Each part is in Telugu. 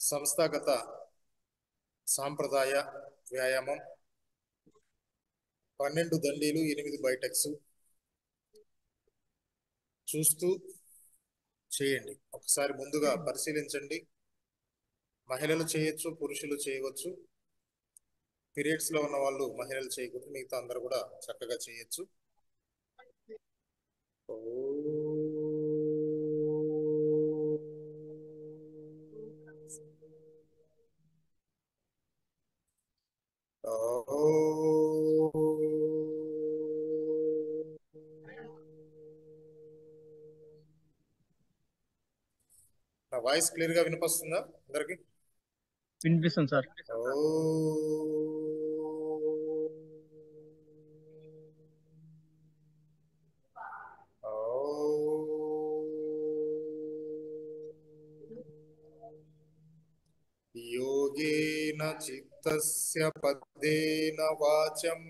సంస్థాగత సాంప్రదాయ వ్యాయామం 12 దండీలు 8 బైటెక్స్ చూస్తూ చేయండి. ఒకసారి ముందుగా పరిశీలించండి. మహిళలు చేయొచ్చు, పురుషులు చేయవచ్చు. పీరియడ్స్ లో ఉన్న వాళ్ళు మహిళలు చేయకూడదు, మిగతా అందరూ కూడా చక్కగా చేయొచ్చు. నా వాయిస్ క్లియర్ గా వినిపిస్తుందా అందరికి? వినిపిస్తుంది సార్. యోగేన చిత్తస్య పదేన వాచం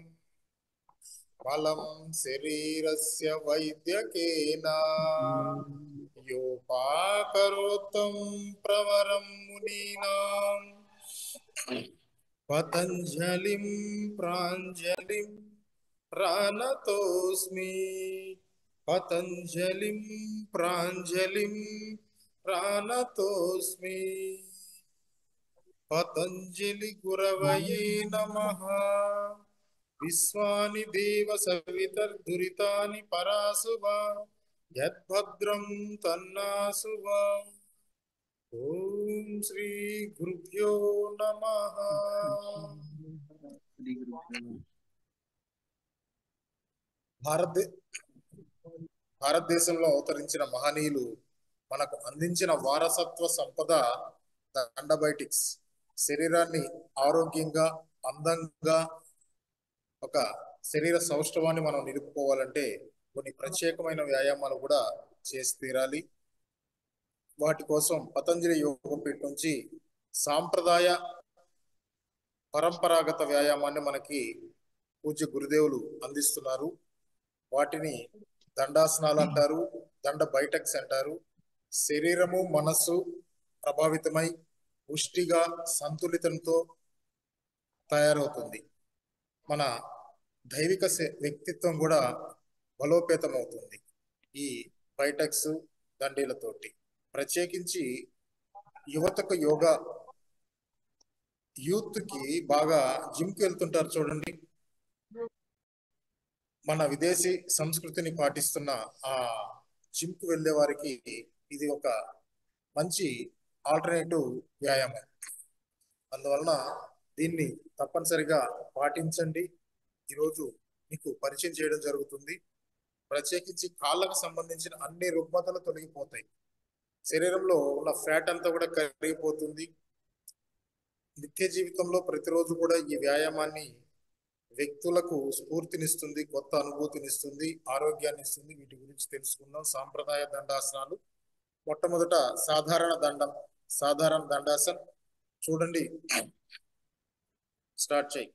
బలం శరీరస్య వైద్యకేన యోపాకరోత్తం ప్రవరం మునీనాం పతంజలిం ప్రాంజలిం ప్రాణతోస్మి. పతంజలిం ప్రాంజలిం ప్రాణతోస్మి. పతంజలి గురవయే నమః. విశ్వాని దేవ సవితర్దురితాని పరాశుభ యద్భద్రం తన్నాశుభ. ఓం శ్రీ గురుభ్యో నమః. భారతదేశంలో అవతరించిన మహనీయులు మనకు అందించిన వారసత్వ సంపద దండబైటిక్స్. శరీరాన్ని ఆరోగ్యంగా, అందంగా, ఒక శరీర సౌష్ఠవాన్ని మనం నిలుపుకోవాలంటే కొన్ని ప్రత్యేకమైన వ్యాయామాలు కూడా చేసి తీరాలి. వాటి కోసం పతంజలి యోగపీఠ నుంచి సాంప్రదాయ పరంపరాగత వ్యాయామాన్ని మనకి పూజ్య గురుదేవులు అందిస్తున్నారు. వాటిని దండాసనాలు అంటారు, దండ బైటెక్స్ అంటారు. శరీరము మనస్సు ప్రభావితమై పుష్టిగా సంతులితంతో తయారవుతుంది. మన దైవిక వ్యక్తిత్వం కూడా బలోపేతం అవుతుంది ఈ బైటెక్స్ దండీలతోటి. ప్రత్యేకించి యువతకు యోగా, యూత్ కి బాగా జిమ్కి వెళ్తుంటారు చూడండి. మన విదేశీ సంస్కృతిని పాటిస్తున్న ఆ జిమ్కి వెళ్ళే వారికి ఇది ఒక మంచి ఆల్టర్నేటివ్ వ్యాయామం. అందువలన దీన్ని తప్పనిసరిగా పాటించండి. ఈరోజు మీకు పరిచయం చేయడం జరుగుతుంది. ప్రత్యేకించి కాళ్ళకు సంబంధించిన అన్ని రుగ్మతలు తొలగిపోతాయి. శరీరంలో ఉన్న ఫ్యాట్ అంతా కూడా కరిగిపోతుంది. నిత్య జీవితంలో ప్రతిరోజు కూడా ఈ వ్యాయామాన్ని వ్యక్తులకు స్ఫూర్తినిస్తుంది, కొత్త అనుభూతినిస్తుంది, ఆరోగ్యాన్ని ఇస్తుంది. వీటి గురించి తెలుసుకుందాం. సాంప్రదాయ దండాసనాలు. మొట్టమొదట సాధారణ దండాసన్ చూడండి. స్టార్ట్ చేయి.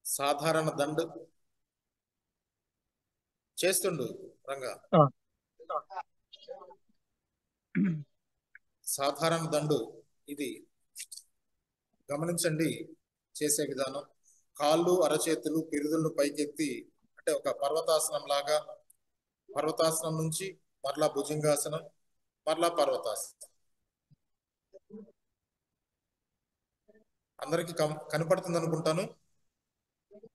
సాధారణ దండ్ చేస్తుండు రంగా. సాధారణ దండు ఇది గమనించండి చేసే విధానం. కాళ్ళు, అరచేతులు, పిరుదులను పైకెత్తి, అంటే ఒక పర్వతాసనం లాగా, పర్వతాసనం నుంచి మరలా భుజంగాసనం, మరలా పర్వతాసనం. అందరికి కనపడుతుంది అనుకుంటాను.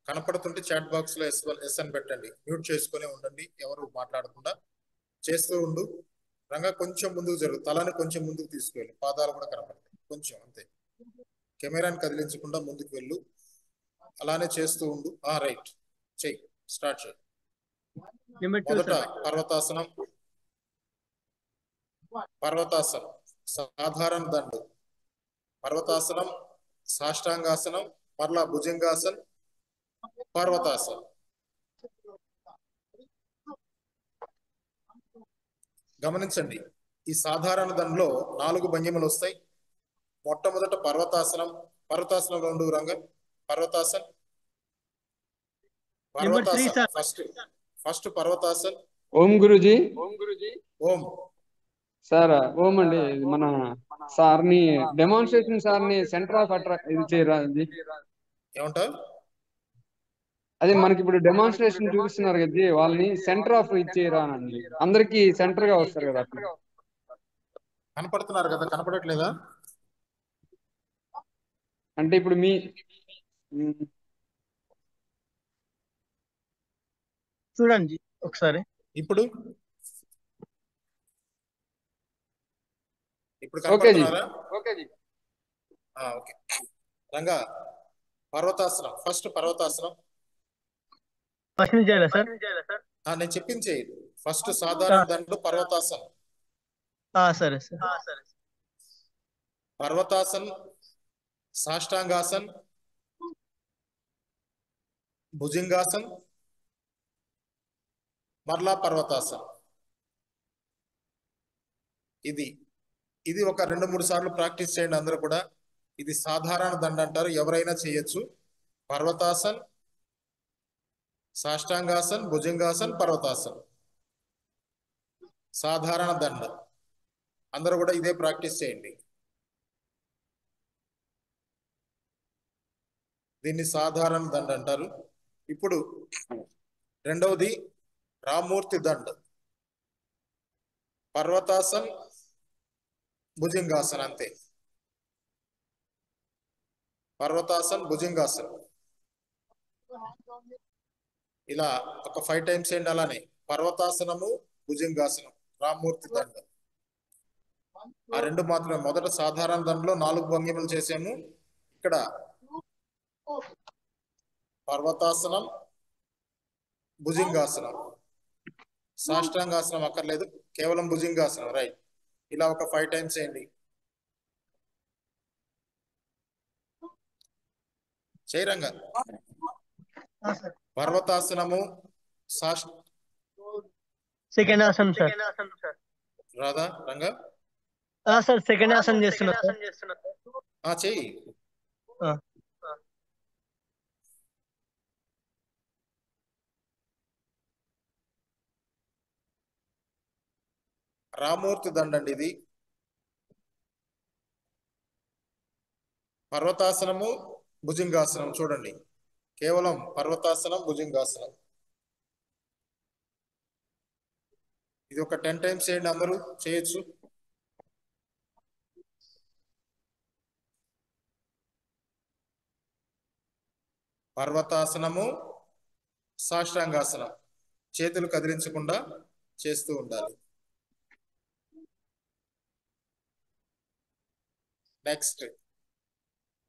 కనపడుతుంటే చాట్ బాక్స్ లో ఎస్ అని పెట్టండి. మ్యూట్ చేసుకునే ఉండండి, ఎవరు మాట్లాడకుండా చేస్తూ ఉండు. రంగా కొంచెం ముందుకు జరుగు, తలని కొంచెం ముందుకు తీసుకువెళ్ళు, పాదాలు కూడా కనపడతాయి కొంచెం, అంతే. కెమెరాని కదిలించకుండా ముందుకు వెళ్ళు. అలానే చేస్తూ ఉండు. రైట్, చెయ్యి, స్టార్ట్ చేయి. మొదట పర్వతాసనం. పర్వతాసనం, సాధారణ దండు, పర్వతాసనం, సాష్టాంగాసనం, మరలా భుజంగాసనం, పర్వతాసనం. గమనించండి, ఈ సాధారణ దండలో 4 భంగిమలు వస్తాయి. మొట్టమొదట పర్వతాసనం. పర్వతాసనంలో ఉండు రంగం. పర్వతాసన్, ఫస్ట్ పర్వతాసన్. ఓం గురుజీ. ఓం సార్ ఓం అండి. మన సార్ని డెమాన్స్ట్రేషన్ సార్ని సెంటర్ ఆఫ్ ఇది చేయరా అది? ఏమంటారు? అదే మనకి ఇప్పుడు డెమాన్స్ట్రేషన్ చూపిస్తున్నారు కదా వాళ్ళని సెంటర్ ఆఫ్ ఇచ్చేయరా అండి, అందరికి సెంటర్ గా వస్తారు కదా అట్లా. కనపడుతున్నారు కదా, కనపడట్లేదా? అంటే ఇప్పుడు మీ చూడండి ఒకసారి. ఇప్పుడు ఓకే జీ. కనపడుతున్నారా? ఓకే. రంగా, పర్వతాసనం ఫస్ట్. పర్వతాసనం ఫస్ట్ నుంచి చేయాలా సార్? నేను చెప్పింది చేయి. ఫస్ట్ సాధారణ దండు పర్వతాసనం. సరే సార్. పర్వతాసన్, సాష్టాంగాసన్, భుజంగాసన్, మరలా పర్వతాసన్. ఇది ఒక 2-3 సార్లు ప్రాక్టీస్ చేయండి అందరూ కూడా. ఇది సాధారణ దండ అంటారు, ఎవరైనా చేయొచ్చు. పర్వతాసన్, సాష్టాంగాసన్, భుజంగాసన్, పర్వతాసన్, సాధారణ దండ. అందరూ కూడా ఇదే ప్రాక్టీస్ చేయండి. దీన్ని సాధారణ దండ అంటారు. ఇప్పుడు రెండవది రామూర్తి దండ. పర్వతాసన్, భుజంగాసన్, అంతే. పర్వతాసన్, భుజంగాసన్ ఇలా ఒక 5 టైమ్స్ ఏంటి. అలానే పర్వతాసనము, భుజంగాసనం, రామూర్తి దండ. ఆ 2 మాత్రమే. మొదట సాధారణ దండలో 4 భంగిమలు చేసాము. ఇక్కడ పర్వతాసనం, భుజంగాసనం, సాష్టాంగాసనం అక్కర్లేదు, కేవలం భుజంగాసనం. రైట్. ఇలా ఒక 5 టైమ్స్ చేయండి. చేయరంగా. పర్వతాసనము, సెకండ్ ఆసనం సార్. రాదా రంగా? సార్ సెకండ్ ఆసనం చేస్తున్నా సార్. చెయ్యి. రామూర్తి దండండి ఇది. పర్వతాసనము, భుజంగాసనం చూడండి. కేవలం పర్వతాసనం, భుజంగాసనం. ఇది ఒక 10 టైమ్స్ చేయండి, అందరూ చేయొచ్చు. పర్వతాసనము, సాష్టాంగాసనం, చేతులు కదిలించకుండా చేస్తూ ఉండాలి. నెక్స్ట్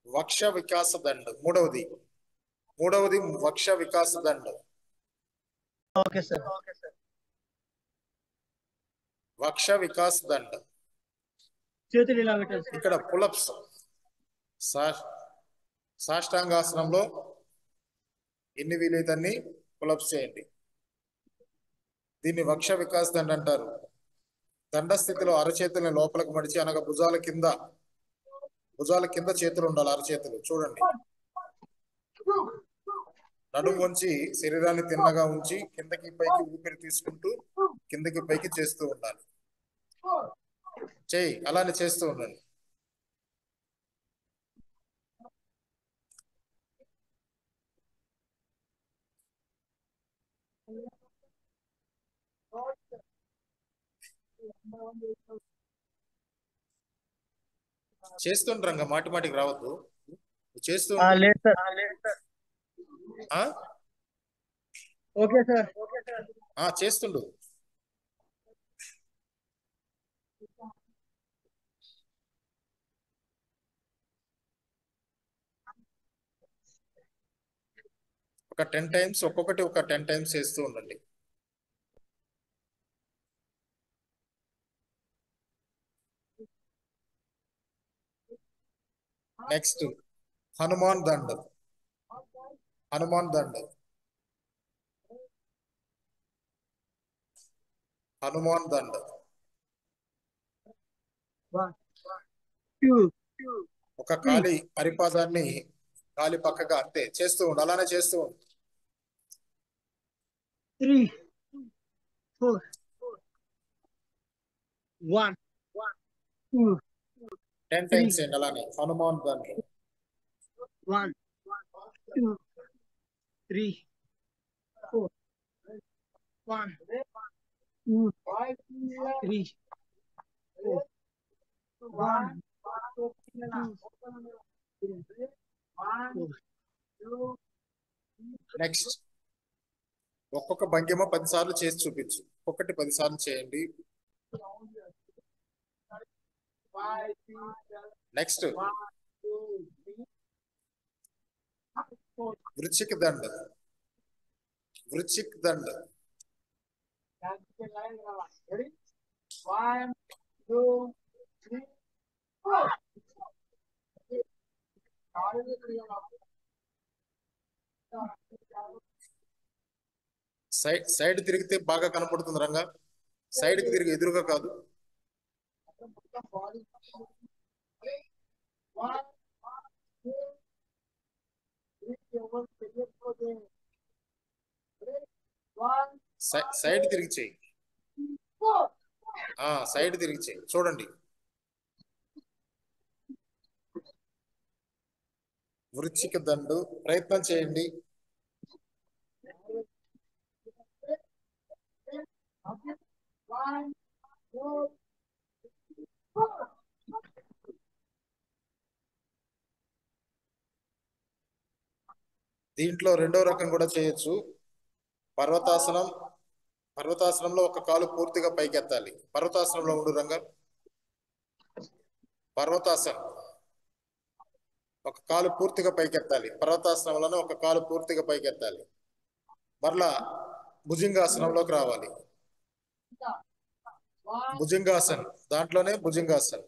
వక్ష వికాస దండ. మూడవది వక్ష వికాస దండ. Okay sir. వక్ష వికాస్ దండ. చేతులు ఇలా పెట్టాలి. ఇక్కడ పులప్స్. సాష్టాంగాసనంలో ఎన్ని వీలైతే అన్ని పులప్స్ చేయండి. దీన్ని వక్ష వికాస్ దండ అంటారు. దండ స్థితిలో అరచేతుల్ని లోపలికి మడిచి, అనగా భుజాల కింద చేతులు ఉండాలి. అరచేతులు చూడండి. నడుము వంచి శరీరాన్ని తిన్నగా ఉంచి కిందకి పైకి ఊపిరి తీసుకుంటూ కిందకి పైకి చేస్తూ ఉండాలి. చేయి అలానే చేస్తూ ఉండండి. చేస్తుండ్రంగా, మాటి మాటికి రావద్దు. చేస్తూ లేదు సార్. Okay sir. చేస్తుండు. ఒక 10 టైమ్స్, ఒక్కొక్కటి ఒక 10 టైమ్స్ చేస్తూ ఉండండి. నెక్స్ట్ హనుమాన్ దండ. హనుమాన్ దండ. హనుమాన్ దండ. ఒక కాలి పరిపాదాన్ని కాలి పక్కగా అంతే చేస్తూ ఉండు. అలానే చేస్తూ ఉండు. 3 4 1 2 10 టైమ్స్ చేయండి అలానే హనుమాన్ దాంట్లో 1 2 3 4 1 2 3 4 1 2 నెక్స్ట్ ఒక్కొక్క భంగిమ 10 సార్లు చేసి చూపించు. ఒక్కొక్కటి 10 సార్లు చేయండి. నెక్స్ట్ వృశ్చిక దండ. వృశ్చిక దండ. 1 2 3 4 సైడ్ తిరిగితే బాగా కనపడుతుంది రంగా. సైడ్ కి తిరిగి, ఎదురుగా కాదు. సైడ్ తిరిగి చేయి. సైడ్ తిరిగి చేయి. చూడండి, వృశ్చిక దండు ప్రయత్నం చేయండి. దీంట్లో రెండో రకం కూడా చేయొచ్చు. పర్వతాసనం. పర్వతాసనంలో ఒక కాలు పూర్తిగా పైకెత్తాలి. పర్వతాసనంలో ఉండు రంగా. పర్వతాసనం ఒక కాలు పూర్తిగా పైకెత్తాలి. పర్వతాసనంలోనే ఒక కాలు పూర్తిగా పైకెత్తాలి. మరలా భుజంగాసనంలోకి రావాలి. భుజంగాసన్, దాంట్లోనే భుజంగాసన్.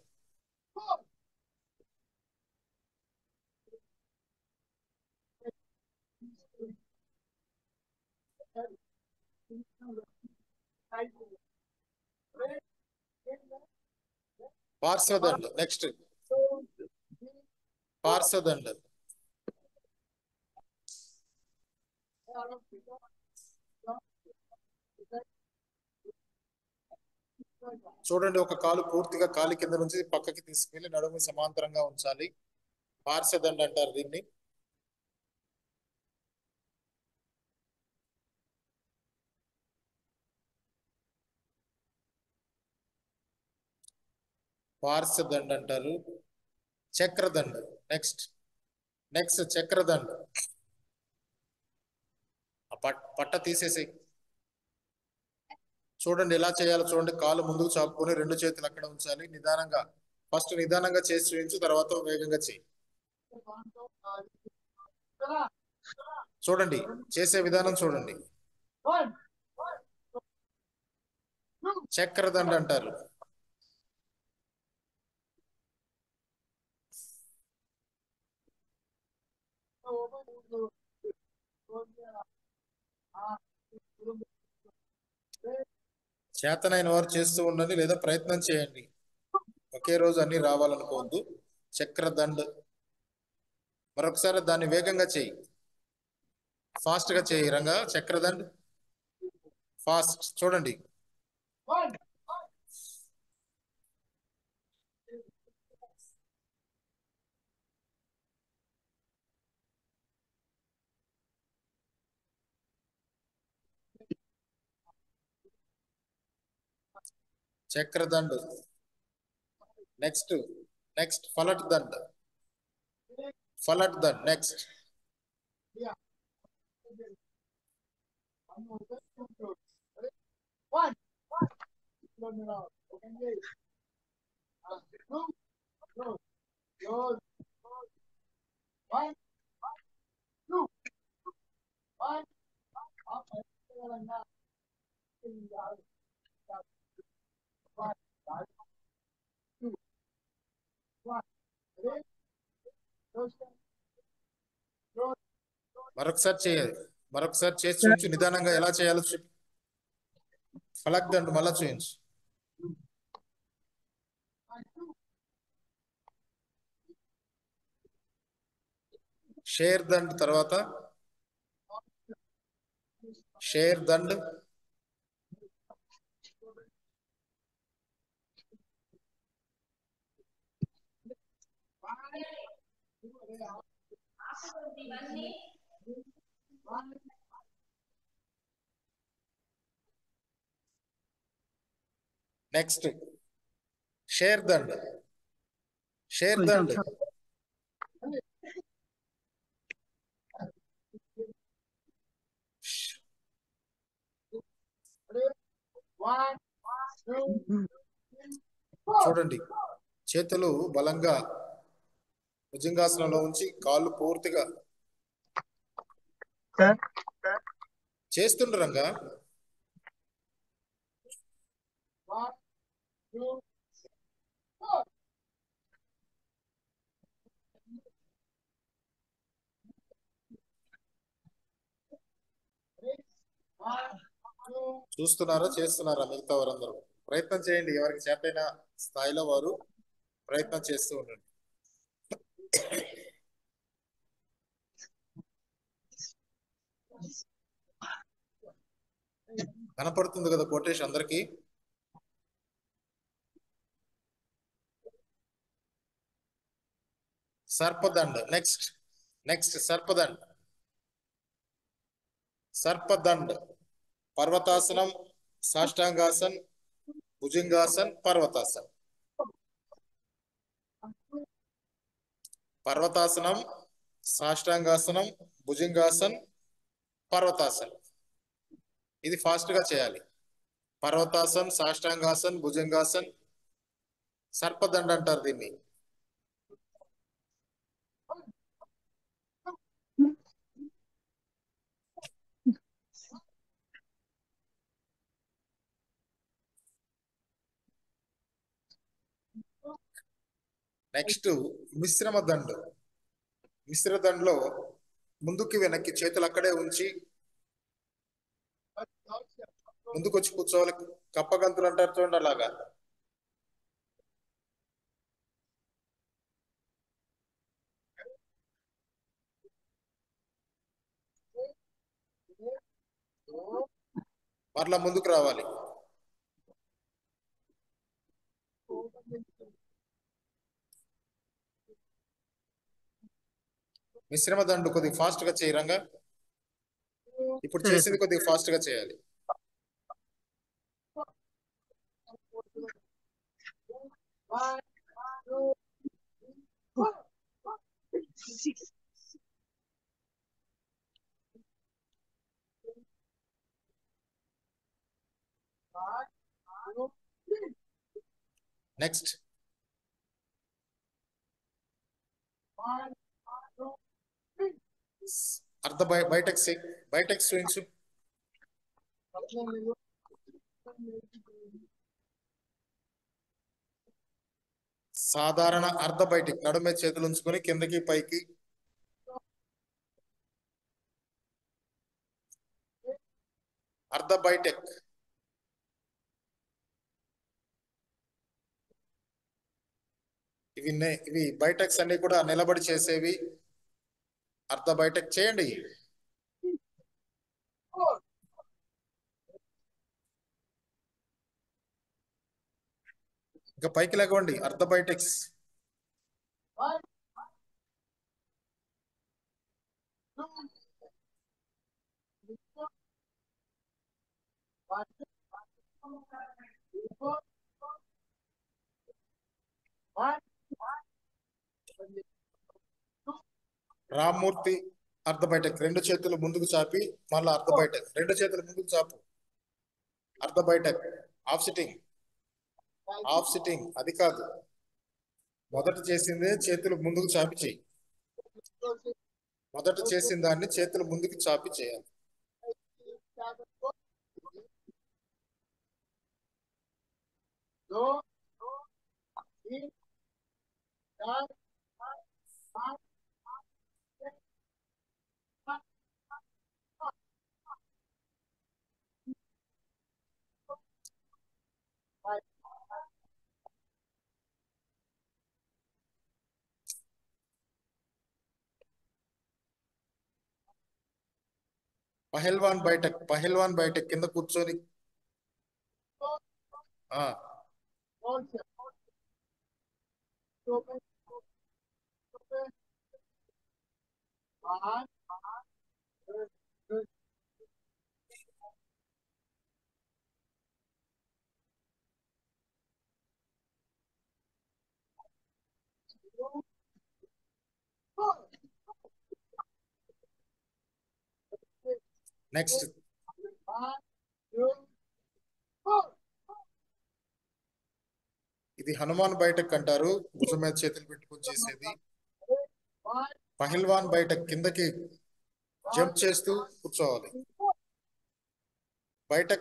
పార్శ్వదండ. నెక్స్ట్ పార్శ్వదండ. చూడండి, ఒక కాలు పూర్తిగా కాలి కింద నుంచి పక్కకి తీసుకెళ్లి నడుము సమాంతరంగా ఉంచాలి. పార్శ్వదండ అంటారు దీన్ని. పార్శ్వదండ అంటారు. చక్రదండ. నెక్స్ట్ నెక్స్ట్ చక్రదండ. పట్ట తీసేసి చూడండి ఎలా చేయాలో చూడండి. కాలు ముందుకు చాపుకొని 2 చేతులు అక్కడ ఉంచాలి. నిదానంగా, ఫస్ట్ నిదానంగా చేసి చూపించు, తర్వాత వేగంగా చేయి. చూడండి, చేసే విధానం చూడండి. చక్రదండ అంటారు. చేతనైన వారు చేస్తూ ఉండండి, లేదా ప్రయత్నం చేయండి. ఒకే రోజు అన్ని రావాలనుకోవద్దు. చక్రదండ. మరొకసారి దాన్ని వేగంగా చేయి. ఫాస్ట్ గా చేయి రంగా. చక్రదండ ఫాస్ట్. చూడండి, చక్రదండ. నెక్స్ట్ నెక్స్ట్ ఫలట్ దండ. ఫలట్ దండ. నెక్స్ట్ మరొకసారి చేయాలి. మరొకసారి చేసి చూపించు నిదానంగా ఎలా చేయాలో చెప్పు. ఫలక్ దండ మళ్ళా చూపించు. షేర్ దండ్. తర్వాత share Dand. Next share Dand. Share Dand. చూడండి, చేతులు బలంగా భుజంగాసనంలో ఉంచి కాళ్ళు పూర్తిగా చేస్తుండ్రు రంగా. చూస్తున్నారా, చేస్తున్నారా మిగతా వారందరూ? ప్రయత్నం చేయండి, ఎవరికి చేతైన స్థాయిలో వారు ప్రయత్నం చేస్తూ ఉండండి. కనపడుతుంది కదా కోటేష్ అందరికి? సర్పదండ్. నెక్స్ట్ నెక్స్ట్ సర్పదండ్. సర్పదండ్, పర్వతాసనం, సాష్టాంగాసన్, భుజంగాసన్, పర్వతాసన్. పర్వతాసనం, సాష్టాంగాసనం, భుజంగాసన్, పర్వతాసన్. ఇది ఫాస్ట్ గా చేయాలి. పర్వతాసన్, సాష్టాంగాసన్, భుజంగాసన్, సర్పదండ్ అంటారు దీన్ని. నెక్స్ట్ మిశ్రమ దండు. మిశ్ర దండ్లో ముందుకి వెనక్కి చేతులు అక్కడే ఉంచి ముందుకు వచ్చి కూర్చోవాలి. కప్పగంతులు అంటారు చూడండి, అలాగా. మరలా ముందుకు రావాలి. మిశ్రమ దండు కొద్దిగా ఫాస్ట్ గా చేయరంగా. ఇప్పుడు చేసింది కొద్దిగా ఫాస్ట్ గా చేయాలి. నెక్స్ట్ అర్ధ బయటకు స్వింగ్స్. సాధారణ అర్ధ బయటికి నడుము మీద చేతులు ఉంచుకొని కిందకి పైకి. అర్ధ బయటెక్. ఇవి బయటెక్స్ అన్ని కూడా నిలబడి చేసేవి. అర్ధ బయటెక్ చేయండి. ఇంకా పైకి లేకండి. అర్ధ బయటెక్స్. రామ్మూర్తి అర్ధ బయటెక్. రెండు చేతులు ముందుకు చాపి మళ్ళీ అర్ధ బయటెక్. రెండు చేతులు ముందుకు చాపు. అర్ధ బయటెక్. Half sitting. హాఫ్ సిట్టింగ్ అది కాదు. మొదట చేసిందే చేతులు ముందుకు చాపి చేయి. మొదట చేసిన దాన్ని చేతులు ముందుకు చాపి చేయాలి. పహల్వాన్ బయటకు. పహల్వాన్ బయటకు కింద కూర్చొని నెక్స్ట్ ఇది హనుమాన్ బయటకు అంటారు, భుజం మీద చేతులు పెట్టుకొని చేసేది. పహిల్వాన్ బయట కిందకి జంప్ చేస్తూ కూర్చోవాలి. బయట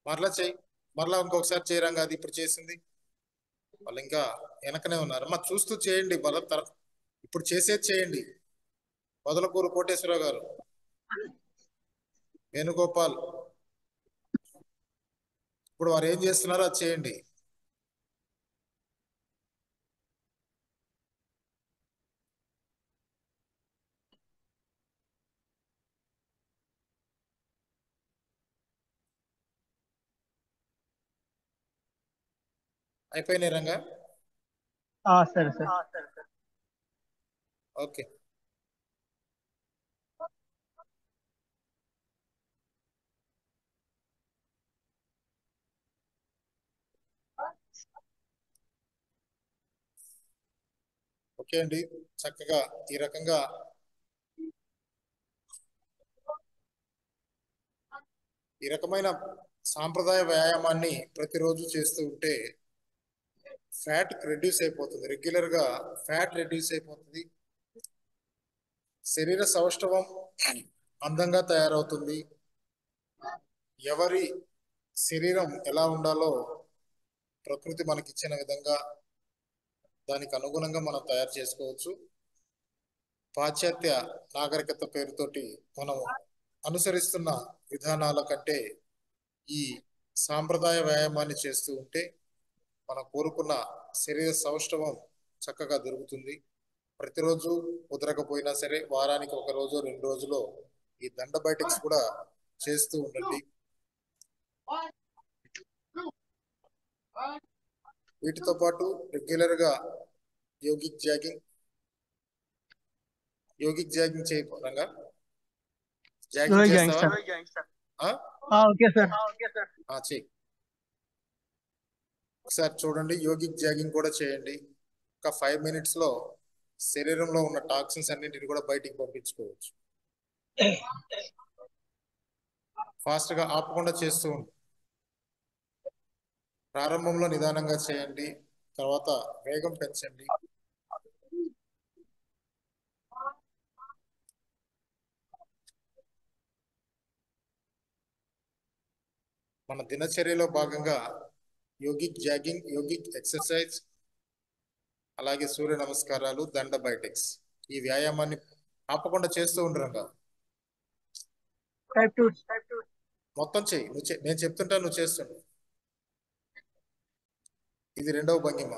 మరలా చేయి, మరలా ఇంకొకసారి చేయరంగా. అది ఇప్పుడు చేసింది వాళ్ళు ఇంకా వెనకనే ఉన్నారు. మరి చూస్తూ చేయండి. ఇప్పుడు చేసేది చేయండి. మొదలకూరు కోటేశ్వరరావు గారు, వేణుగోపాల్, ఇప్పుడు వారు ఏం చేస్తున్నారో అది చేయండి. అయిపోయినాయి రంగా? సరే సార్. ఓకే. ఓకే అండి, చక్కగా ఈ రకంగా ఈ రకమైన సాంప్రదాయ వ్యాయామాన్ని ప్రతిరోజు చేస్తూ ఉంటే ఫ్యాట్ రెడ్యూస్ అయిపోతుంది. రెగ్యులర్ గా ఫ్యాట్ రెడ్యూస్ అయిపోతుంది. శరీర సౌష్ఠవం అందంగా తయారవుతుంది. ఎవరి శరీరం ఎలా ఉండాలో ప్రకృతి మనకిచ్చిన విధంగా దానికి అనుగుణంగా మనం తయారు చేసుకోవచ్చు. పాశ్చాత్య నాగరికత పేరుతోటి మనం అనుసరిస్తున్న విధానాల కంటే ఈ సాంప్రదాయ వ్యాయామాన్ని చేస్తూ ఉంటే మనం కోరుకున్న శరీర సౌష్ఠవం చక్కగా దొరుకుతుంది. ప్రతిరోజు కుదరకపోయినా సరే వారానికి 1 రోజు 2 రోజులో ఈ దండబైటిక్స్ కూడా చేస్తూ ఉండండి. వీటితో పాటు రెగ్యులర్ గా యోగిక్ జాగింగ్ చేయకపోరంగా. జాగింగ్ చేస్తావా? Okay sir. చెయ్యి. ఒకసారి చూడండి, యోగిక్ జాగింగ్ కూడా చేయండి. ఒక 5 minutes లో శరీరంలో ఉన్న టాక్సిన్స్ అన్నింటిని కూడా బయటికి పంపించుకోవచ్చు. ఫాస్ట్ గా ఆపకుండా చేస్తూ ఉండు. ప్రారంభంలో నిదానంగా చేయండి, తర్వాత వేగం పెంచండి. మన దినచర్యలో భాగంగా యోగిక్ జాగింగ్, యోగిక్ ఎక్సర్సైజ్, అలాగే సూర్య నమస్కారాలు, దండ బైటిక్స్, ఈ వ్యాయామాన్ని ఆపకుండా చేస్తూ ఉండరంగా. మొత్తం చెయ్యి. నేను చెప్తుంటా, నువ్వు చేస్తుండు. ఇది 2వ భంగిమ.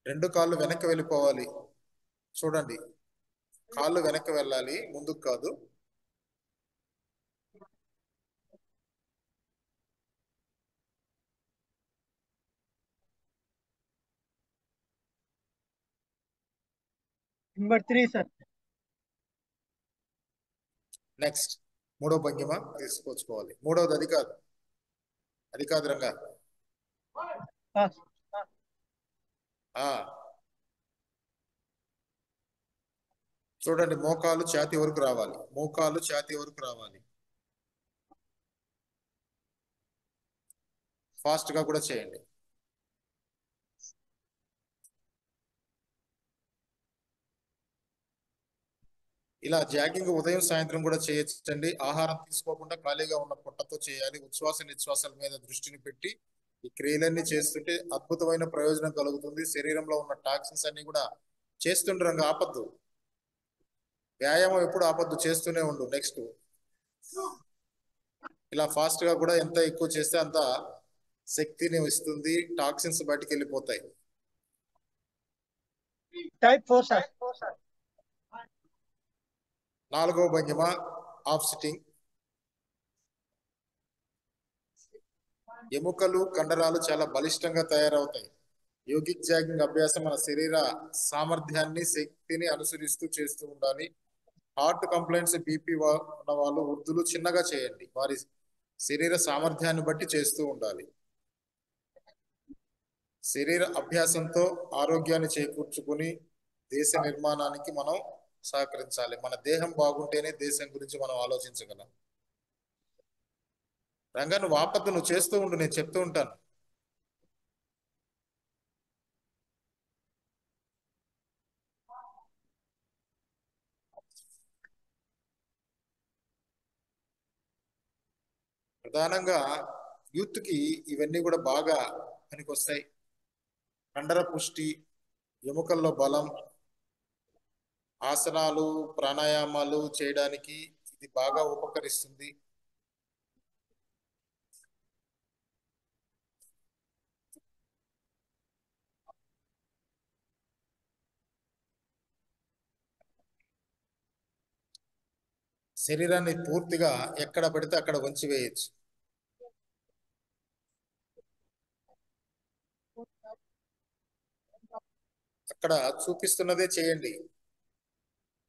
రెండు కాళ్ళు వెనక్కి వెళ్ళిపోవాలి. చూడండి, కాళ్ళు వెనక్కి వెళ్ళాలి, ముందుకు కాదు. Number 3 sir. నెక్స్ట్ 3వ భంగిమ తీసుకొచ్చుకోవాలి. 3వది అది కాదు రంగా. చూడండి, మోకాలు ఛాతీ వరకు రావాలి. మోకాలు ఛాతీ వరకు రావాలి. ఫాస్ట్ గా కూడా చేయండి. ఇలా జాగింగ్ ఉదయం సాయంత్రం కూడా చేయొచ్చండి. ఆహారం తీసుకోకుండా ఖాళీగా ఉన్న పొట్టతో చేయాలి. ఉచ్ఛ్వాస నిశ్వాసాల మీద దృష్టిని పెట్టి ఈ క్రియలన్నీ చేస్తుంటే అద్భుతమైన ప్రయోజనం కలుగుతుంది. శరీరంలో ఉన్న టాక్సిన్స్ అన్ని కూడా చేస్తుండగా ఆపద్దు. వ్యాయామం ఎప్పుడు ఆపద్దు, చేస్తూనే ఉండు. నెక్స్ట్ ఇలా ఫాస్ట్ గా కూడా ఎంత ఎక్కువ చేస్తే అంత శక్తిని ఇస్తుంది. టాక్సిన్స్ బయటికి వెళ్ళిపోతాయి. Type 4 sir. 4వ భంగిమ ఆఫ్ సిట్టింగ్. ఎముకలు కండరాలు చాలా బలిష్టంగా తయారవుతాయి. యోగిక్ జాగింగ్ అభ్యాసం మన శరీర సామర్థ్యాన్ని శక్తిని అనుసరిస్తూ చేస్తూ ఉండాలి. హార్ట్ కంప్లైంట్స్ బీపీ ఉన్న వాళ్ళు వృద్ధులు చిన్నగా చేయండి. వారి శరీర సామర్థ్యాన్ని బట్టి చేస్తూ ఉండాలి. శరీర అభ్యాసంతో ఆరోగ్యాన్ని చేకూర్చుకుని దేశ నిర్మాణానికి మనం సహకరించాలి. మన దేహం బాగుంటేనే దేశం గురించి మనం ఆలోచించగలం. రంగా నువ్వు ఆపద్దు, నువ్వు చేస్తూ ఉండు, నేను చెప్తూ ఉంటాను. ప్రధానంగా యూత్ కి ఇవన్నీ కూడా బాగా పనికొస్తాయి. కండర పుష్టి, ఎముకల్లో బలం, ఆసనాలు ప్రాణాయామాలు చేయడానికి ఇది బాగా ఉపకరిస్తుంది. శరీరాన్ని పూర్తిగా ఎక్కడ పడితే అక్కడ వంచి వేయచ్చు. అక్కడ చూపిస్తున్నదే చేయండి.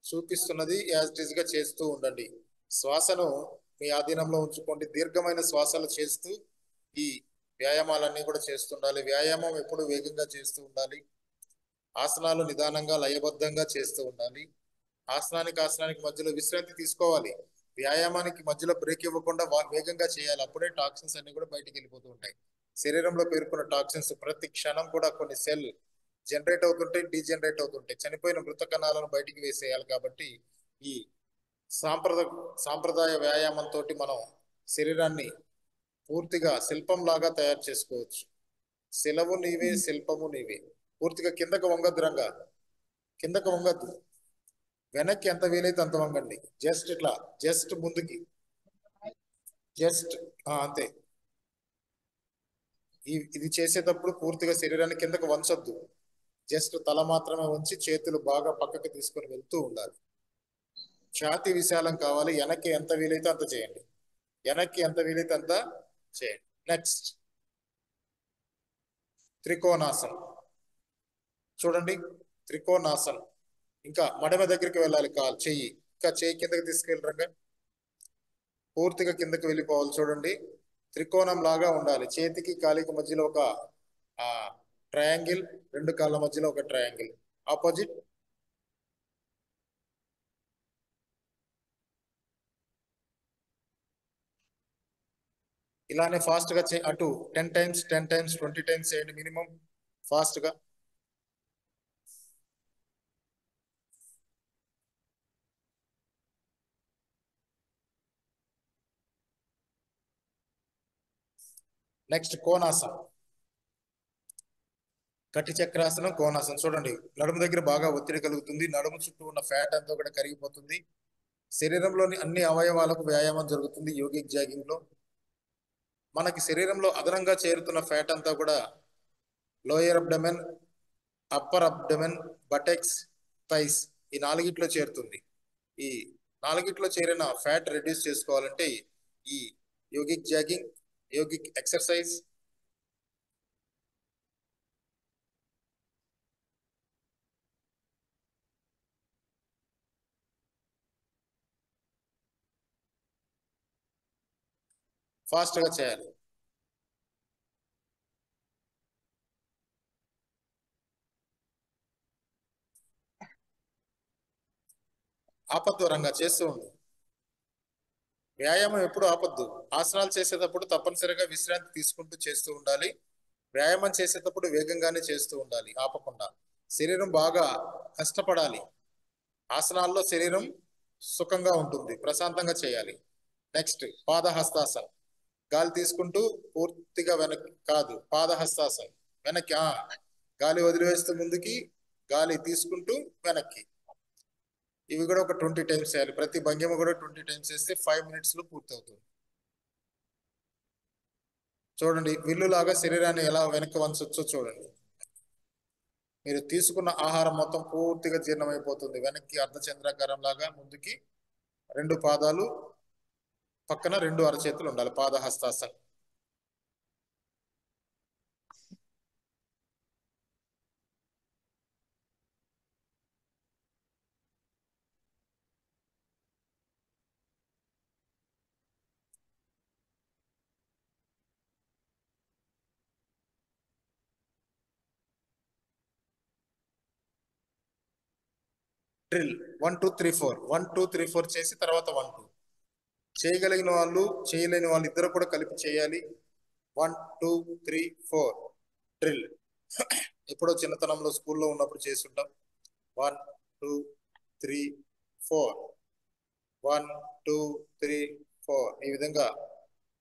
చూపిస్తున్నది యాజ్ ఇట్ ఈస్ గా చేస్తూ ఉండండి. శ్వాసను మీ ఆధీనంలో ఉంచుకోండి. దీర్ఘమైన శ్వాసలు చేస్తూ ఈ వ్యాయామాలన్నీ కూడా చేస్తుండాలి. వ్యాయామం ఎప్పుడు వేగంగా చేస్తూ ఉండాలి. ఆసనాలు నిదానంగా లయబద్ధంగా చేస్తూ ఉండాలి. ఆసనానికి మధ్యలో విశ్రాంతి తీసుకోవాలి. వ్యాయామానికి మధ్యలో బ్రేక్ ఇవ్వకుండా వేగంగా చేయాలి. అప్పుడే టాక్సిన్స్ అన్ని కూడా బయటికి వెళ్ళిపోతూ ఉంటాయి. శరీరంలో పేరుకున్న టాక్సిన్స్ ప్రతి క్షణం కూడా కొన్ని సెల్ జనరేట్ అవుతుంటాయి, డీజనరేట్ అవుతుంటాయి. చనిపోయిన మృత కణాలను బయటికి వేసేయాలి. కాబట్టి ఈ సాంప్రదాయ వ్యాయామంతో మనం శరీరాన్ని పూర్తిగా శిల్పం లాగా తయారు చేసుకోవచ్చు. శిలవు నీవే, శిల్పము నీవే. పూర్తిగా కిందకు వంగద్దు రంగా, కిందకు వంగద్దు. వెనక్కి ఎంత వీలైతే అంత వంగండి. జస్ట్ ఇట్లా, జస్ట్ ముందుకి, జస్ట్ అంతే. ఇది చేసేటప్పుడు పూర్తిగా శరీరాన్ని కిందకు వంచొద్దు. జస్ట్ తల మాత్రమే ఉంచి చేతులు బాగా పక్కకి తీసుకొని వెళ్తూ ఉండాలి. ఛాతి విశాలం కావాలి. వెనక్కి ఎంత వీలైతే అంత చేయండి. వెనక్కి ఎంత వీలైతే అంత చేయండి. నెక్స్ట్ త్రికోణాసనం చూడండి. త్రికోణాసనం ఇంకా మడమ దగ్గరికి వెళ్ళాలి. కాలు చెయ్యి ఇంకా చెయ్యి కిందకి తీసుకెళ్ళరంగా పూర్తిగా కిందకి వెళ్ళిపోవాలి. చూడండి, త్రికోణం లాగా ఉండాలి. చేతికి కాలికి మధ్యలో ఒక ట్రయాంగిల్, రెండు కాళ్ళ మధ్యలో ఒక ట్రయాంగిల్. ఆపోజిట్ ఇలానే ఫాస్ట్ గా అటు 10 టైమ్స్ 20 టైమ్స్ చేయండి మినిమం ఫాస్ట్ గా. నెక్స్ట్ కోణాసనం, కటి చక్రాసనం, కోణాసనం. చూడండి, నడుము దగ్గర బాగా ఒత్తిడి కలుగుతుంది. నడుము చుట్టూ ఉన్న ఫ్యాట్ అంతా కూడా కరిగిపోతుంది. శరీరంలోని అన్ని అవయవాలకు వ్యాయామం జరుగుతుంది యోగిక్ జాగింగ్ లో. మనకి శరీరంలో అదనంగా చేరుతున్న ఫ్యాట్ అంతా కూడా lower abdomen, upper abdomen, బటెక్స్, thighs ఈ నాలుగిట్లో చేరుతుంది. ఈ నాలుగిట్లో చేరిన ఫ్యాట్ రెడ్యూస్ చేసుకోవాలంటే ఈ yogic jogging, yogic exercise fast గా చేయాలి. ఆపద్వరంగా చేస్తూ ఉండు. వ్యాయామం ఎప్పుడు ఆపద్దు. ఆసనాలు చేసేటప్పుడు తప్పనిసరిగా విశ్రాంతి తీసుకుంటూ చేస్తూ ఉండాలి. వ్యాయామం చేసేటప్పుడు వేగంగానే చేస్తూ ఉండాలి, ఆపకుండా. శరీరం బాగా కష్టపడాలి. ఆసనాల్లో శరీరం సుఖంగా ఉంటుంది, ప్రశాంతంగా చేయాలి. నెక్స్ట్ పాదహస్తాసనం. గాలి తీసుకుంటూ పూర్తిగా వెనక్కి కాదు, పాదహస్తాసనం. వెనక్కి గాలి వదిలివేస్తూ ముందుకి, గాలి తీసుకుంటూ వెనక్కి. ఇవి కూడా ఒక 20 టైమ్స్ చేయాలి. ప్రతి భంగిమ కూడా 20 టైమ్స్ చేస్తే 5 minutes లో పూర్తవుతుంది. చూడండి, విల్లులాగా శరీరాన్ని ఎలా వెనక్కి వంచొచ్చో చూడండి. మీరు తీసుకున్న ఆహారం మొత్తం పూర్తిగా జీర్ణమైపోతుంది. వెనక్కి అర్ధచంద్రాకారం లాగా, ముందుకి 2 పాదాలు పక్కన 2 అరచేతులు ఉండాలి. పాదహస్తాసనం. డ్రిల్ 1 2 3 4 1 2 3 4 చేసి తర్వాత 1 2. చేయగలిగిన వాళ్ళు, చేయలేని వాళ్ళు ఇద్దరు కూడా కలిపి చేయాలి. 1 2 3 4 డ్రిల్. ఎప్పుడో చిన్నతనంలో స్కూల్లో ఉన్నప్పుడు చేస్తుంటాం. 1 2 3 4 1 2 3 4. ఈ విధంగా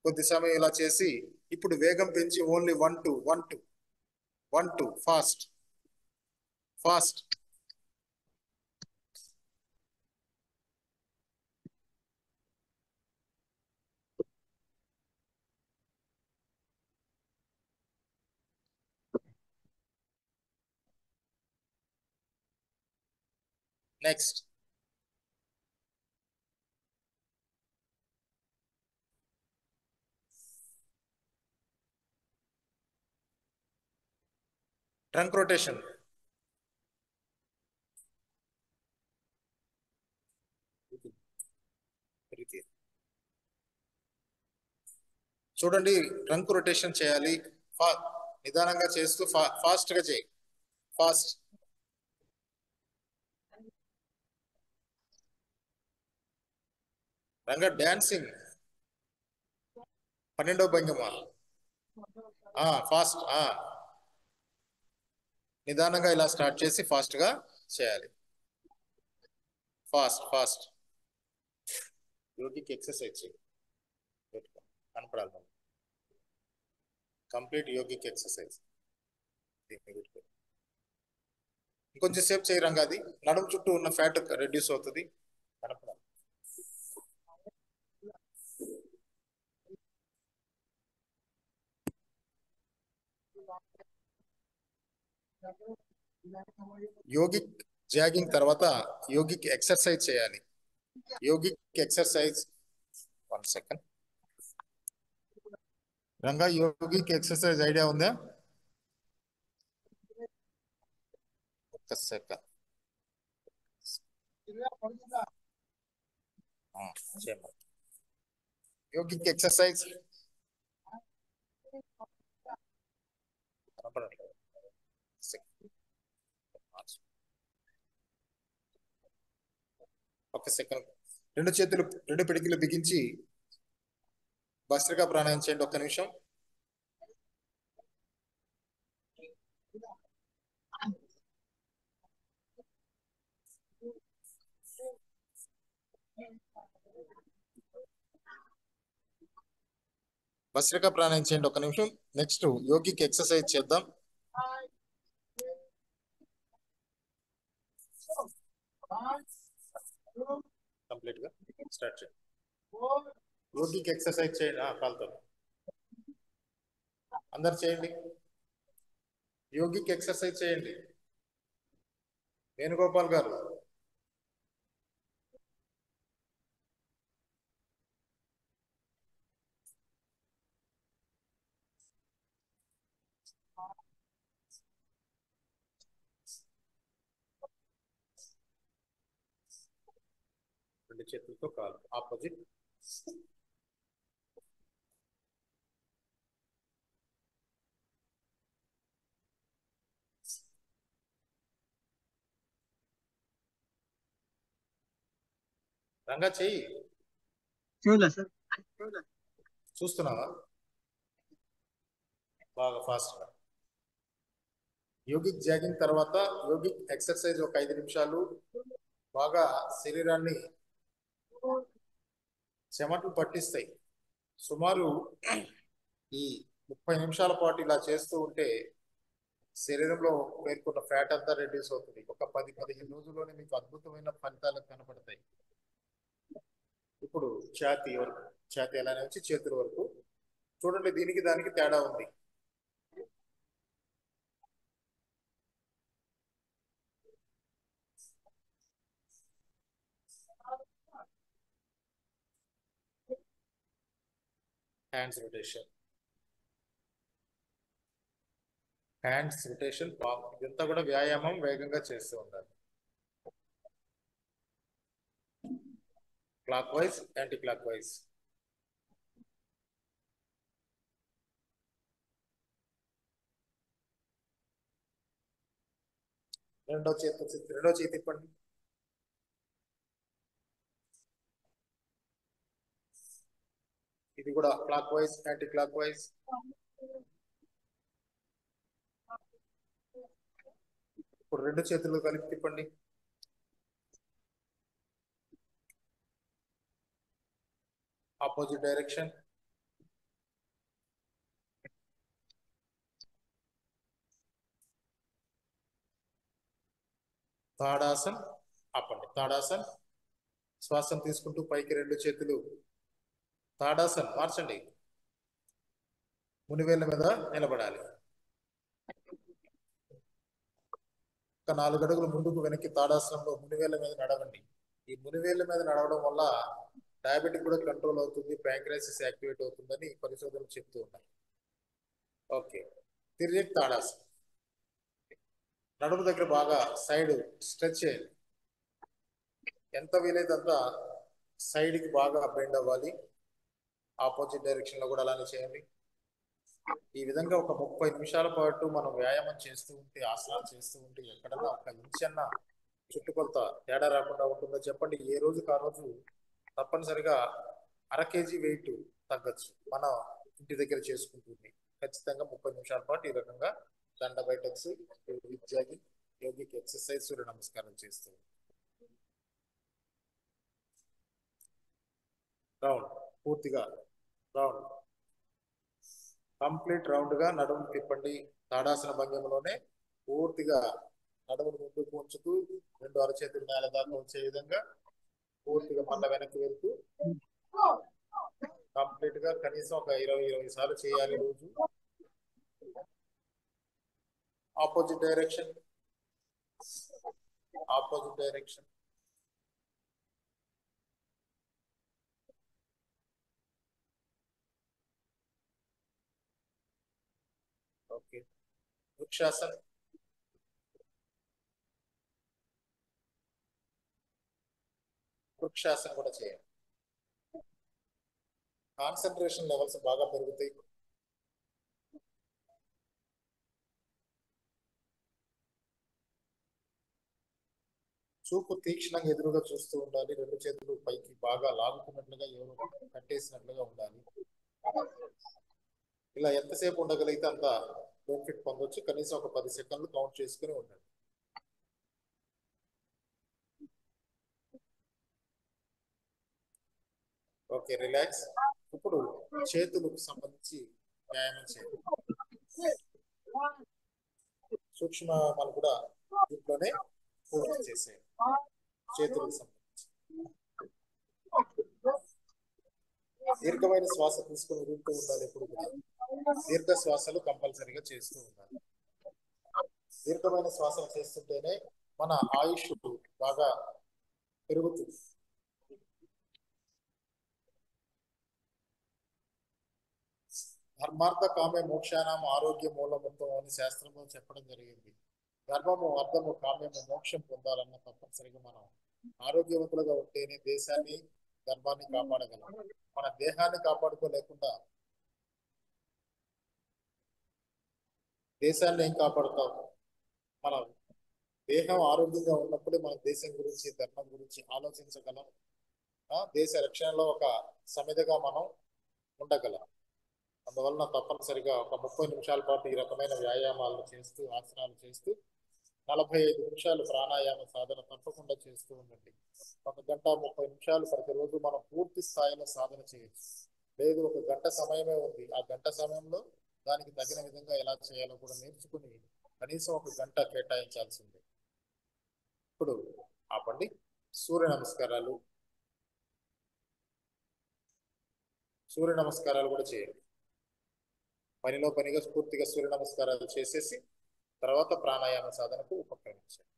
కొద్ది సమయం ఇలా చేసి ఇప్పుడు వేగం పెంచి only 1 2 1 2 1 2 fast fast. Next trunk rotation. చూడండి, ట్రంక్ రొటేషన్ చేయాలి. నిదానంగా చేస్తూ ఫాస్ట్ గా చేయి. ఫాస్ట్. రంగా డాన్సింగ్. 12వ భంగిమ. ఫాస్ట్. నిదానంగా ఇలా స్టార్ట్ చేసి ఫాస్ట్ గా చేయాలి. Fast fast. యోగిక్ ఎక్సర్సైజ్ చేయి, కనపడాలి. Complete yogic exercise. ఇంకొంచెం సేపు చేయి రంగా. అది నడుము చుట్టూ ఉన్న ఫ్యాట్ రెడ్యూస్ అవుతుంది. కనపడాలి. యోగిక్ జాగింగ్ తర్వాత యోగిక్ ఎక్సర్సైజ్ చేయాలి. Yogic exercise. 1 second Ranga, yogic exercise idea ఉందా? ఒక్క సెకండ్ యోగిక్ ఎక్సర్సైజ్ ఒక్క సెకండ్. 2 చేతులు 2 పిడికిలు బిగించి భస్త్రికా ప్రాణాయామం చేయండి. ఒక్క నిమిషం. భస్త్రికా ప్రాణాయామం చేయండి. ఒక్క నిమిషం. నెక్స్ట్ యోగిక్ ఎక్సర్సైజ్ చేద్దాం. కంప్లీట్ గా స్టార్ట్ చేయండి. యోగిక్ ఎక్సర్సైజ్ చేయండి. కాలుతో అందరు చేయండి. యోగిక్ ఎక్సర్సైజ్ చేయండి. వేణుగోపాల్ గారు. రెండు చేతులతో కాలు ఆపోజిట్. రంగా చెయ్యి. చూడలే సార్. చూస్తున్నావా? బాగా ఫాస్ట్ గా. యోగిక్ జాగింగ్ తర్వాత యోగిక్ ఎక్సర్సైజ్ ఒక 5 నిమిషాలు బాగా శరీరాన్ని చెమటలు పట్టిస్తాయి. సుమారు ఈ 30 నిమిషాల పాటు ఇలా చేస్తూ ఉంటే శరీరంలో పేర్కొన్న ఫ్యాట్ అంతా రెడ్యూస్ అవుతుంది. ఒక 10-15 రోజుల్లోనే మీకు అద్భుతమైన ఫలితాలు కనపడతాయి. ఇప్పుడు ఛాతీ వరకు, ఛాతీ అలానే వచ్చి చేతుల వరకు చూడండి, దీనికి దానికి తేడా ఉంది. హ్యాండ్స్ రొటేషన్, హ్యాండ్స్ రొటేషన్, ఇదంతా కూడా వ్యాయామం వేగంగా చేస్తూ ఉండాలి. Clock wise, anti clock wise. రెండో చేతి తిప్పండి. ఇది కూడా clock wise, anti clock wise. ఇప్పుడు రెండు చేతులు కలిపి తిప్పండి. Opposite direction. తాడాసన్, ఆపండి. తాడాసన్, శ్వాసం తీసుకుంటూ పైకి రెండు చేతులు. తాడాసన్ మార్చండి. మునివేళ్ళ మీద నిలబడాలి. ఒక 4 అడుగులు ముందుకు వెనక్కి తాడాసనంలో మునివేళ్ళ మీద నడవండి. ఈ మునివేళ్ళ మీద నడవడం వల్ల డయాబెటిక్ కూడా కంట్రోల్ అవుతుంది, ప్యాంక్రియాసిస్ యాక్టివేట్ అవుతుందని పరిశోధనలు చెప్తూ ఉన్నాయి. ఓకే, తిరిగి తాడాసన్. నడుము దగ్గర బాగా సైడ్ స్ట్రెచ్ చేయండి. ఎంత వీలైతే అంత సైడ్కి బాగా బెండ్ అవ్వాలి. ఆపోజిట్ డైరెక్షన్ లో కూడా అలానే చేయండి. ఈ విధంగా ఒక 30 నిమిషాల పాటు మనం వ్యాయామం చేస్తూ ఉంటే, ఆసనాలు చేస్తూ ఉంటే ఎక్కడన్నా ఒక ఇంచన్న చుట్టుకొలత తేడా రాకుండా ఉంటుందో చెప్పండి. ఏ రోజుకి ఆ రోజు తప్పనిసరిగా 1/2 kg వెయిట్ తగ్గచ్చు మన ఇంటి దగ్గర చేసుకుంటుంది. ఖచ్చితంగా 30 నిమిషాల పాటు ఈ రకంగా దండ బైటెక్స్, జాగింగ్, యోగిక్ ఎక్సర్సైజ్, సూర్య నమస్కారం చేస్తూ రౌండ్, పూర్తిగా రౌండ్, కంప్లీట్ రౌండ్ గా నడుము తిప్పండి. తాడాసన భంగిమలోనే పూర్తిగా నడుమును ముందుకు ఉంచుతూ రెండు అరచేతులు నేల దాకా వచ్చే విధంగా పూర్తిగా మళ్ళా వెనక్కి వెళ్తూ కంప్లీట్ గా కనీసం ఒక 20 సార్లు చేయాలి రోజు. Opposite direction, opposite direction. Okay, వృక్షాసన్. వృక్షాసన్ కూడా చేయండి. కాన్సన్ట్రేషన్ లెవెల్స్ బాగా పెరుగుతాయి. చూపు తీక్షణంగా ఎదురుగా చూస్తూ ఉండాలి. రెండు చేతులు పైకి బాగా లాగుతున్నట్లుగా, ఎవరు కట్టేసినట్లుగా ఉండాలి. ఇలా ఎంతసేపు ఉండగలిగితే అంత బెనిఫిట్ పొందొచ్చు. కనీసం ఒక 10 సెకండ్లు కౌంట్ చేసుకుని ఉండండి. Okay, relax. ఇప్పుడు చేతులకు సంబంధించి వ్యాయామం చేయండి. సూక్ష్మాలు కూడా దీంట్లోనే పూర్తి చేసేయండి. చేతులకు సంబంధించి దీర్ఘమైన శ్వాస తీసుకుని వదులుతూ ఉండాలి. ఎప్పుడు కూడా దీర్ఘ శ్వాసలు కంపల్సరీగా చేస్తూ ఉండాలి. దీర్ఘమైన శ్వాసలు చేస్తుంటేనే మన ఆయుష్ బాగా పెరుగుతుంది. ధర్మార్థ కామే మోక్షానాం ఆరోగ్య మూలమొత్తం అని శాస్త్రంలో చెప్పడం జరిగింది. ధర్మము, అర్థము, కామ్యము, మోక్షం పొందాలన్న తప్పనిసరిగా మనం ఆరోగ్యవంతులుగా ఉంటేనే దేశాన్ని, ధర్మాన్ని కాపాడగలం. మన దేహాన్ని కాపాడుకోలేకుండా దేశాన్ని ఏం కాపాడుతాం? మన దేహం ఆరోగ్యంగా ఉన్నప్పుడే మన దేశం గురించి, ధర్మం గురించి ఆలోచించగలం. దేశ రక్షణలో ఒక సమిధగా మనం ఉండగలం. అందువలన తప్పనిసరిగా ఒక 30 నిమిషాల పాటు ఈ రకమైన వ్యాయామాలను చేస్తూ, ఆసనాలు చేస్తూ 45 నిమిషాలు ప్రాణాయామ సాధన తప్పకుండా చేస్తూ ఉండండి. 1 గంట 30 నిమిషాలు ప్రతిరోజు మనం పూర్తి స్థాయిలో సాధన చేయొచ్చు. లేదు 1 గంట సమయమే ఉంది, ఆ గంట సమయంలో దానికి తగిన విధంగా ఎలా చేయాలో కూడా నేర్చుకుని కనీసం 1 గంట కేటాయించాల్సిందే. ఇప్పుడు ఆపండి. సూర్య నమస్కారాలు కూడా చేయండి. పనిలో పనిగా పూర్తిగా సూర్య నమస్కారాలు చేసేసి తర్వాత ప్రాణాయామ సాధనకు ఉపక్రమించండి.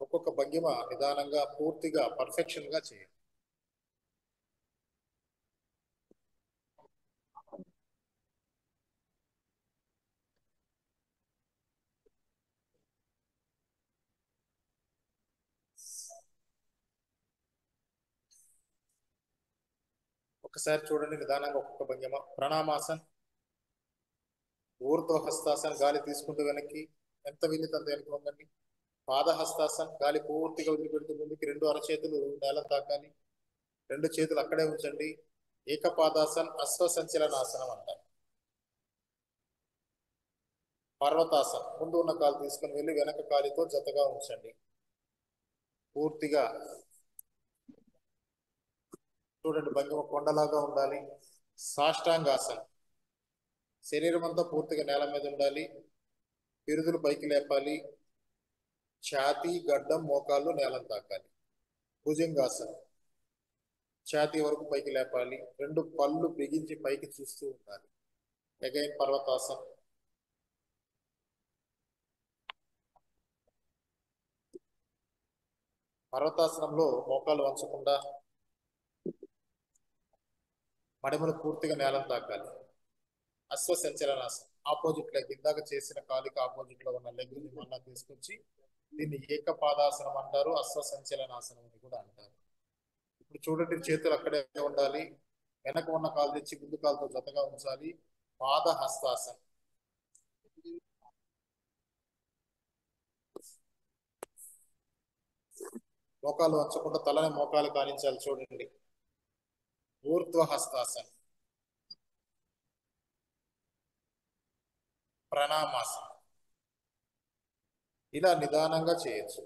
ఒక్కొక్క భంగిమ నిదానంగా పూర్తిగా పర్ఫెక్షన్ గా చేయండి. ఒకసారి చూడండి నిదానంగా ఒక్కొక్క భంగిమ. ప్రణామాసన్, ఊర్ధ్వ హస్తాసన్, గాలి తీసుకుంటూ వెనక్కి ఎంత వీలుతో అంత వెనక్కి వంగండి. పాదహస్తాసన్, గాలి పూర్తిగా వదిలిపెడుతూ ముందుకి 2 అరచేతులు నేల తాకాలి, 2 చేతులు అక్కడే ఉంచండి. ఏకపాదాసన్ అశ్వ సంచలనాసనం అంటారు. పర్వతాసన్, ముందు ఉన్న కాలు తీసుకుని వెళ్ళి వెనక కాలితో జతగా ఉంచండి. పూర్తిగా చూడండి, భంగిమ కొండలాగా ఉండాలి. సాష్టాంగాసన్, శరీరం అంతా పూర్తిగా నేల మీద ఉండాలి. పిరుదులు పైకి లేపాలి. ఛాతీ, గడ్డం, మోకాళ్ళు నేలను తాకాలి. భుజంగాసన్, ఛాతీ వరకు పైకి లేపాలి. 2 పళ్ళు బిగించి పైకి చూస్తూ ఉండాలి. అగైన్ పర్వతాసన్. పర్వతాసనంలో మోకాలు వంచకుండా మడిమలు పూర్తిగా నేలను తాకాలి. అశ్వ సంచలనాసనం, ఆపోజిట్ లెగ్, ఇందాక చేసిన కాలికి ఆపోజిట్ లో ఉన్న లెగ్ ని మళ్ళా తీసుకొచ్చి దీన్ని ఏకపాదాసనం అంటారు, అశ్వ సంచలనాసనం అని కూడా అంటారు. ఇప్పుడు చూడండి, చేతులు అక్కడే ఉండాలి. వెనక ఉన్న కాలు తెచ్చి ముందు కాలుతో జతగా ఉంచాలి. పాద హస్తాసనం, మోకాలు వంచకుండా తలని మోకాలు కానించాలి. చూడండి, ఊర్ధ్వ హస్తాసనం, ప్రణామాసనం. ఇలా నిదానంగా చేయొచ్చు.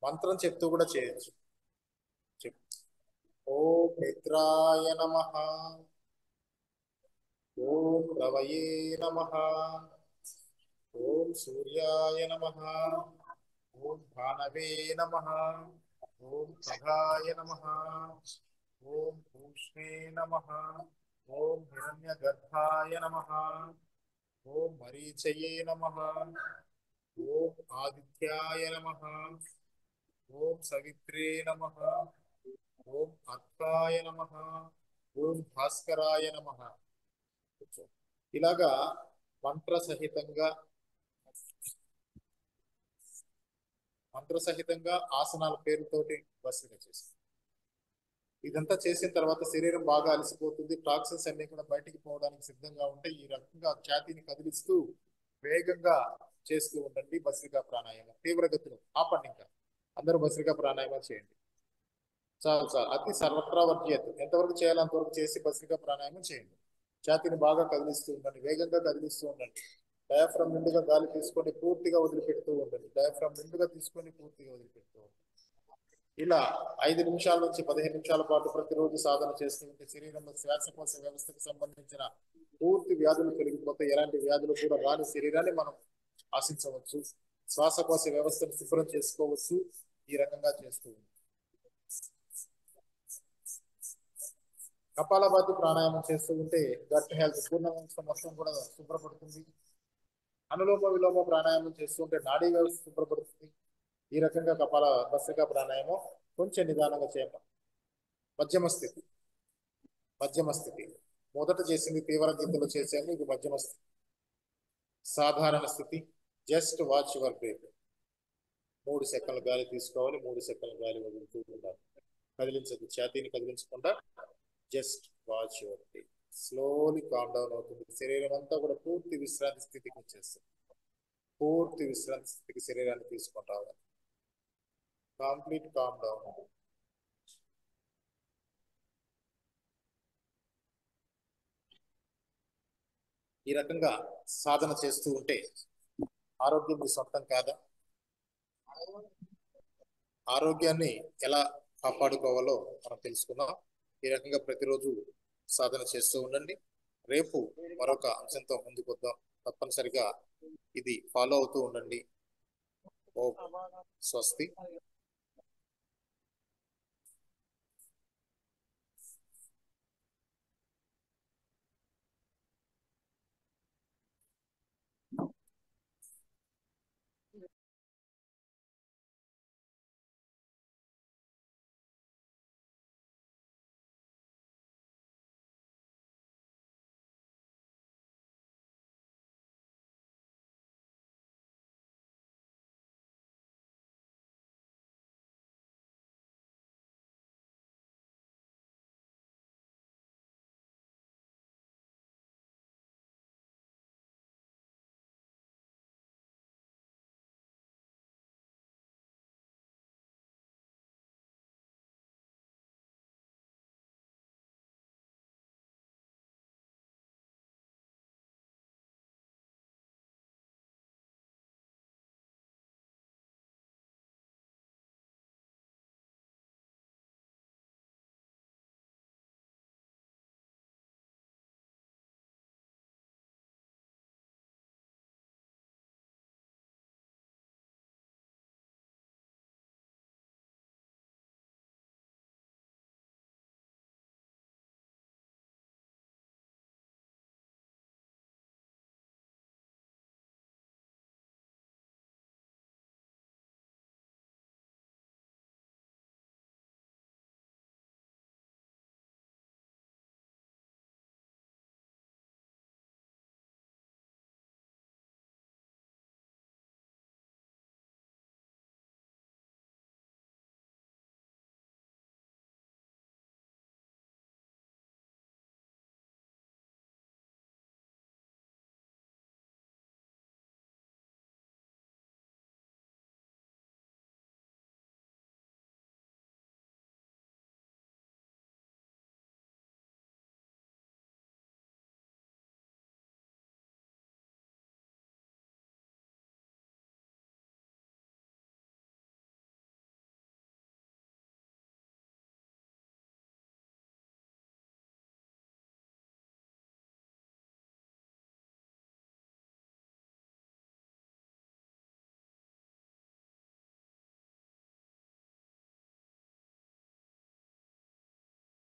మంత్రం చెప్తూ కూడా చేయొచ్చు. ఓం మిత్రాయ నమః, ఓం రవయే నమః, ఓం సూర్యాయ నమః, ఓం భానవే నమః, ఓం ఖగాయ నమః, ఓం పూష్ణే నమః, ఓం హిరణ్యగర్భాయ నమః, ఓం మరీచయే నమః, ఓం ఆదిత్యాయ నమః, ఓం సవిత్రే నమః, ఓం అర్కాయ నమః, ఓం భాస్కరాయ నమః. ఇలాగా మంత్ర సహితంగా ఆసనాల పేరుతోటి వరుసగా చేస్తాం. ఇదంతా చేసిన తర్వాత శరీరం బాగా అలసిపోతుంది, టాక్సిన్స్ అన్ని కూడా బయటికి పోవడానికి సిద్ధంగా ఉంటే ఈ రకంగా ఛాతీని కదిలిస్తూ వేగంగా చేస్తూ ఉండండి. భస్త్రికా ప్రాణాయామం తీవ్రగతిలో ఆపండి. ఇంకా అందరూ భస్త్రికా ప్రాణాయామం చేయండి. చాలు అతి సర్వత్రా వర్జ్యత, ఎంతవరకు చేయాలో అంతవరకు చేసి భస్త్రికా ప్రాణాయామం చేయండి. ఛాతీని బాగా కదిలిస్తూ ఉండండి, వేగంగా కదిలిస్తూ ఉండండి. డయాఫ్రమ్ నిండుగా గాలి తీసుకొని పూర్తిగా వదిలిపెడుతూ ఉండండి. డయాఫ్రమ్ నిండుగా తీసుకొని పూర్తిగా వదిలిపెడుతూ ఉండండి. ఇలా 5 నిమిషాల నుంచి 15 నిమిషాల పాటు ప్రతిరోజు సాధన చేస్తుంటే శరీరంలో శ్వాసకోశ వ్యవస్థకు సంబంధించిన పూర్తి వ్యాధులు తొలగిపోతే ఎలాంటి వ్యాధులు కూడా రాని శరీరాన్ని మనం ఆశించవచ్చు. శ్వాసకోశ వ్యవస్థను శుభ్రం చేసుకోవచ్చు. ఈ రకంగా చేస్తూ కపాలభాతి ప్రాణాయామం చేస్తూ ఉంటే గట్ హెల్త్ పూర్ణవంశం మొత్తం కూడా శుభ్రపడుతుంది. అనులోమ విలోమ ప్రాణాయామం చేస్తూ ఉంటే నాడీ వ్యవస్థ శుభ్రపడుతుంది. ఈ రకంగా భస్త్రికా ప్రాణాయామం కొంచెం నిదానంగా చేయాలి. మధ్యమ స్థితి మొదట చేసింది తీవ్ర గతిలో చేసాము, ఇది మధ్యమ స్థితి. సాధారణ స్థితి, జస్ట్ వాచ్ యువర్ బ్రీత్. 3 సెకండ్లు గాలి తీసుకోవాలి, 3 సెకండ్లు గాలి వదులుతూ ఉండాలి. కదిలించదు, ఛాతీని కదిలించకుండా just watch your breath. Slowly calm down అవుతుంది. శరీరం అంతా కూడా పూర్తి విశ్రాంతి స్థితికి వచ్చేస్తుంది. పూర్తి విశ్రాంతి స్థితికి శరీరాన్ని తీసుకొని రావాలి. Complete calm down. ఈ రకంగా సాధన చేస్తూ ఉంటే ఆరోగ్యం మీ సొంతం కాదా? ఆరోగ్యాన్ని ఎలా కాపాడుకోవాలో మనం తెలుసుకుందాం. ఈ రకంగా ప్రతిరోజు సాధన చేస్తూ ఉండండి. రేపు మరొక అంశంతో ముందుకు వద్దాం. తప్పనిసరిగా ఇది ఫాలో అవుతూ ఉండండి. ఓం స్వస్తి.